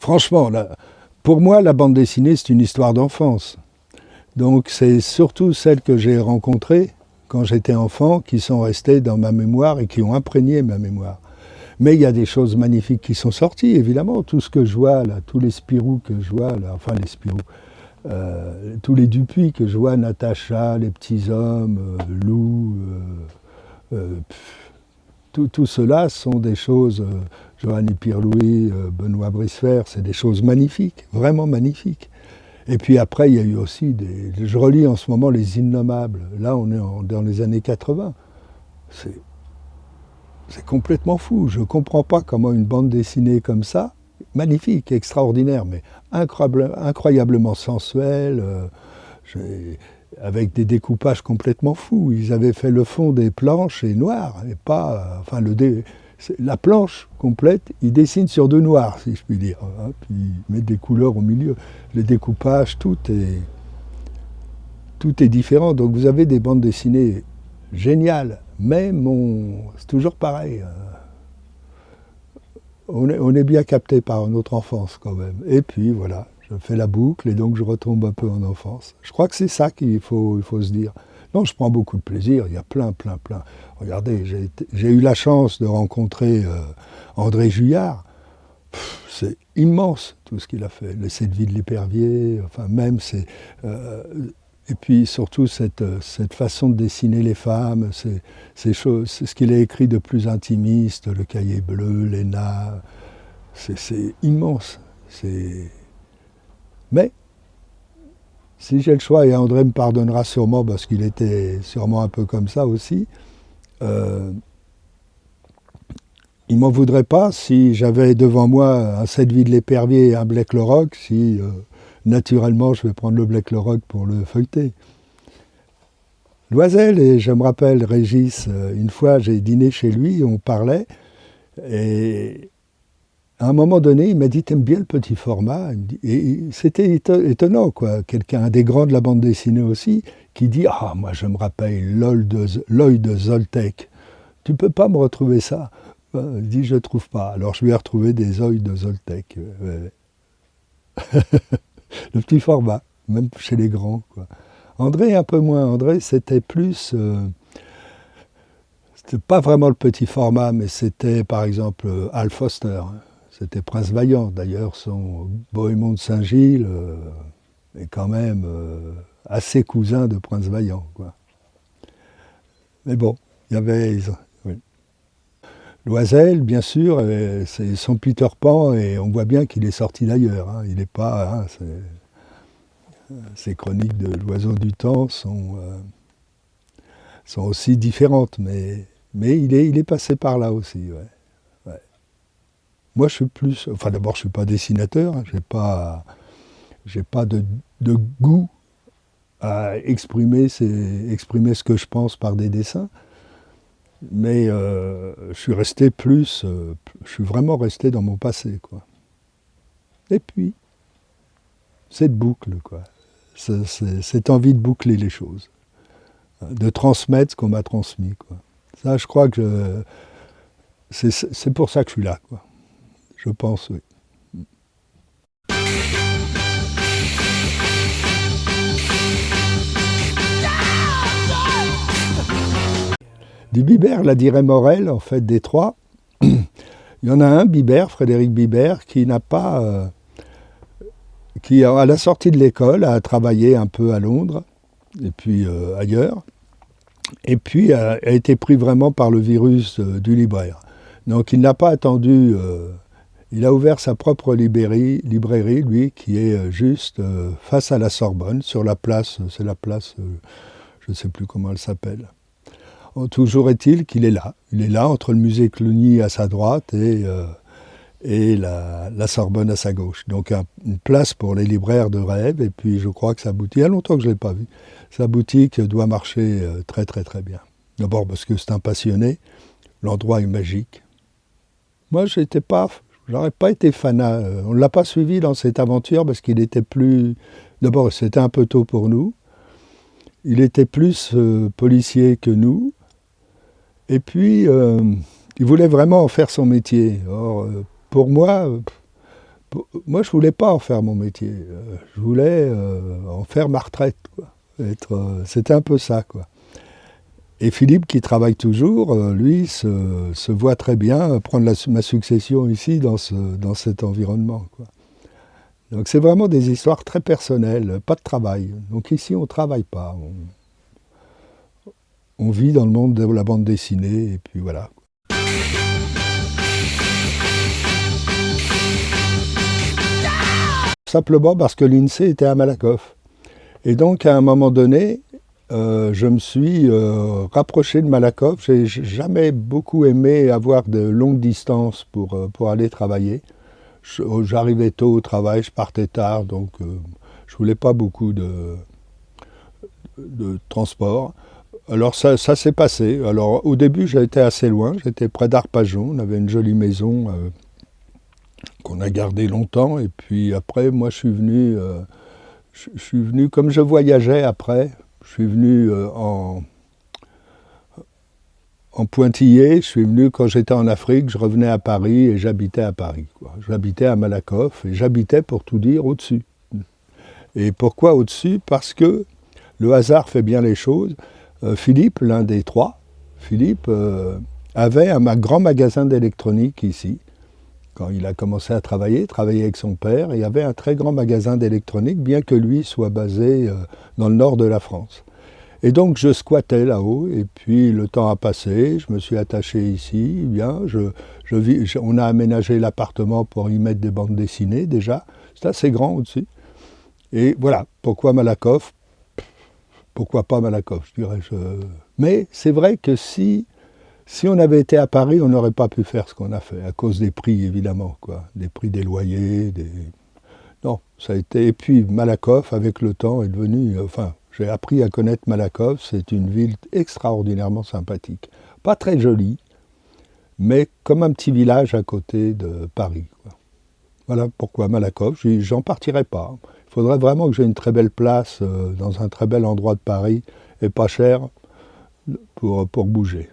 Franchement, là, pour moi, la bande dessinée, c'est une histoire d'enfance. Donc c'est surtout celles que j'ai rencontrées quand j'étais enfant qui sont restées dans ma mémoire et qui ont imprégné ma mémoire. Mais il y a des choses magnifiques qui sont sorties, évidemment. Tout ce que je vois, là, tous les Spirou que je vois, là, enfin les Spirou, tous les Dupuis que je vois, Natacha, les petits hommes, Lou, tout cela sont des choses, Johanny Pierre-Louis, Benoît Bricefer, c'est des choses magnifiques, vraiment magnifiques. Et puis après, il y a eu aussi des... Je relis en ce moment Les Innommables. Là, on est dans les années 80. C'est complètement fou. Je ne comprends pas comment une bande dessinée comme ça, magnifique, extraordinaire, mais incroyablement sensuelle, avec des découpages complètement fous. Ils avaient fait le fond des planches et noir, et pas... enfin, la planche complète, ils dessinent sur du noir, si je puis dire. Hein, puis ils mettent des couleurs au milieu. Le découpage, tout est différent. Donc vous avez des bandes dessinées géniales, mais c'est toujours pareil. On est bien capté par notre enfance quand même. Et puis voilà, je fais la boucle et donc je retombe un peu en enfance. Je crois que c'est ça qu'il faut se dire. Non, je prends beaucoup de plaisir, il y a plein. Regardez, j'ai eu la chance de rencontrer André Juillard. C'est immense tout ce qu'il a fait. Les 7 vies de l'épervier, enfin même c'est... et puis surtout cette façon de dessiner les femmes, ces choses, c'est ce qu'il a écrit de plus intimiste, le cahier bleu, Léna, c'est immense. Mais si j'ai le choix, et André me pardonnera sûrement parce qu'il était sûrement un peu comme ça aussi, il ne m'en voudrait pas si j'avais devant moi un 7 vies de l'épervier et un Black Loroc, si naturellement je vais prendre le Black Loroc pour le feuilleter. Loisel, et je me rappelle Régis, une fois j'ai dîné chez lui, on parlait, et à un moment donné, il m'a dit « T'aimes bien le petit format ?» Et c'était étonnant, quoi. Quelqu'un, un des grands de la bande dessinée aussi, qui dit « Ah, moi je me rappelle l'œil de Zoltek. Tu peux pas me retrouver ça ?» Il dit « Je ne trouve pas. » Alors je lui ai retrouvé des œils de Zoltek. Le petit format, même chez les grands, quoi. André, un peu moins. André, c'était plus... c'était pas vraiment le petit format, mais c'était, par exemple, Hal Foster. C'était Prince Vaillant. D'ailleurs, son Bohémond de Saint-Gilles est quand même assez cousin de Prince Vaillant, quoi. Mais bon, il y avait... Oui. Loisel, bien sûr, c'est son Peter Pan, et on voit bien qu'il est sorti d'ailleurs. Hein. Il n'est pas... Hein, ces chroniques de l'Oiseau du Temps sont aussi différentes, mais il est passé par là aussi. Ouais. Ouais. Moi, je suis plus... Enfin, d'abord, je ne suis pas dessinateur, hein, j'ai pas de goût à exprimer ce que je pense par des dessins, mais je suis resté plus... je suis vraiment resté dans mon passé, quoi. Et puis, cette boucle, quoi. Cette envie de boucler les choses, de transmettre ce qu'on m'a transmis, quoi. Ça, je crois que c'est pour ça que je suis là, quoi. Je pense, oui. Du Bibert, la dirait Morel, en fait, des trois. Il y en a un, Bibert, Frédéric Bibert, qui n'a pas... qui, à la sortie de l'école, a travaillé un peu à Londres, et puis ailleurs, et puis a été pris vraiment par le virus du libraire. Donc il n'a pas attendu, il a ouvert sa propre librairie, lui, qui est juste face à la Sorbonne, sur la place, c'est la place, je ne sais plus comment elle s'appelle. Toujours est-il qu'il est là. Il est là, entre le musée Cluny à sa droite et la Sorbonne à sa gauche. Donc une place pour les libraires de rêve, et puis je crois que sa boutique, il y a longtemps que je ne l'ai pas vu, sa boutique doit marcher très très très bien. D'abord parce que c'est un passionné, l'endroit est magique. Moi, j'aurais pas été fanat, on ne l'a pas suivi dans cette aventure parce qu'il était plus... D'abord, c'était un peu tôt pour nous, il était plus policier que nous, et puis il voulait vraiment en faire son métier. Or, pour moi, Moi, je ne voulais pas en faire mon métier. Je voulais en faire ma retraite, quoi. C'était un peu ça, quoi. Et Philippe, qui travaille toujours, lui, se voit très bien prendre ma succession ici, dans cet environnement, quoi. Donc c'est vraiment des histoires très personnelles, pas de travail. Donc ici, on ne travaille pas. On vit dans le monde de la bande dessinée, et puis voilà. Simplement parce que l'INSEE était à Malakoff. Et donc, à un moment donné, je me suis rapproché de Malakoff. J'ai jamais beaucoup aimé avoir de longues distances pour aller travailler. J'arrivais tôt au travail, je partais tard, donc je voulais pas beaucoup de transport. Alors ça s'est passé. Alors au début, j'étais assez loin, j'étais près d'Arpajon, on avait une jolie maison qu'on a gardée longtemps, et puis après, moi je suis venu comme je voyageais après, je suis venu en pointillé, je suis venu quand j'étais en Afrique, je revenais à Paris et j'habitais à Paris, quoi. J'habitais à Malakoff et j'habitais, pour tout dire, au-dessus. Et pourquoi au-dessus? Parce que le hasard fait bien les choses. Philippe, l'un des trois, Philippe avait un grand magasin d'électronique ici. Quand il a commencé à travailler avec son père, il y avait un très grand magasin d'électronique, bien que lui soit basé dans le nord de la France. Et donc je squattais là-haut, et puis le temps a passé, je me suis attaché ici, bien, on a aménagé l'appartement pour y mettre des bandes dessinées déjà, c'est assez grand au-dessus. Et voilà, pourquoi Malakoff? Pourquoi pas Malakoff, je dirais. Mais c'est vrai que si on avait été à Paris, on n'aurait pas pu faire ce qu'on a fait, à cause des prix évidemment, quoi. Des prix des loyers, Non, ça a été... Et puis Malakoff, avec le temps, est devenu... Enfin, j'ai appris à connaître Malakoff, c'est une ville extraordinairement sympathique. Pas très jolie, mais comme un petit village à côté de Paris, quoi. Voilà pourquoi Malakoff, j'en partirai pas. Il faudrait vraiment que j'ai une très belle place dans un très bel endroit de Paris, et pas cher, pour bouger.